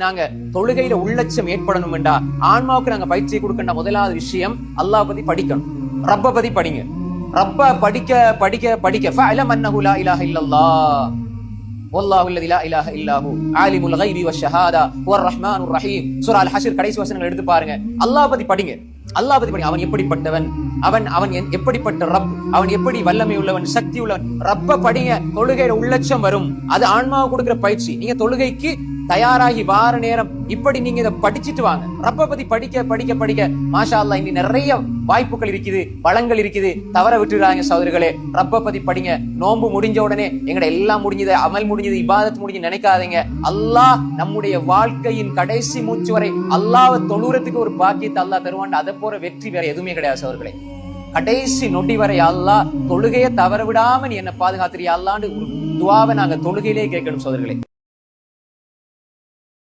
நாங்க தொழுகையில உள்ளட்சம் ஏற்படணும் என்றா ஆன்மாவுக்கு நாங்க பயிற்சி கொடுக்கின்ற முதலாவது விஷயம் அல்லாஹ் பத்தி படிக்கணும். ரப்ப பத்தி படிங்க. ரப்ப படிக்க படிக்க படிக்க ஃபஅலம் அன்னஹு லா இலாஹ இல்லல்லாஹ் வல்லாஹு அல்லதி லா இலாஹ இல்லாஹு ஆலிமுல் கைபி வஷ்ஷஹாதா ஹுவர் ரஹ்மானுர் ரஹீம். சூரா அல் ஹஷ்ர் கடைசி வசனங்கள் எடுத்து பாருங்க. அல்லாஹ் பத்தி படிங்க. அல்லாஹ் பத்தி படிங்க. அவன் எப்படிப்பட்டவன், அவன் எப்படிப்பட்ட ரப், அவன் எப்படி வல்லமை உள்ளவன், சக்தி உள்ளவன். ரப்ப படிங்க. தொழுகையில உள்ளட்சம் வரும். அது ஆன்மாவுக்கு கொடுக்கிற பயிற்சி. நீங்க தொழுகைக்கு தயாராகி வார நேரம் இப்படி நீங்க இதை படிச்சுட்டு வாங்க. ரப்ப பத்தி படிக்க படிக்க படிக்க மாஷா அல்லாஹ் இன்னி நிறைய வாய்ப்புகள் இருக்குது, வளங்கள் இருக்குது. தவற விட்டுறாங்க சகோதரர்களே. ரப்ப பத்தி படிங்க. நோன்பு முடிஞ்ச உடனே எங்கட எல்லாம் முடிஞ்சது, அமல் முடிஞ்சது, இபாதத் முடிஞ்சு நினைக்காதீங்க. அல்லாஹ் நம்முடைய வாழ்க்கையின் கடைசி மூச்சு வரை அல்லாஹ்வை தொழுறதுக்கு ஒரு பாக்கியத்தை அல்லாஹ் தருவான். அதை போற வெற்றி வேற எதுவுமே கிடையாது சகோதரர்களே. கடைசி நொடி வரை அல்லாஹ் தொழுகையை தவற விடாம நீ என்ன பாதுகாத்திரியா அல்லான்னு ஒரு துவாவை நாங்க தொழுகையிலே கேட்கணும் சகோதரர்களே.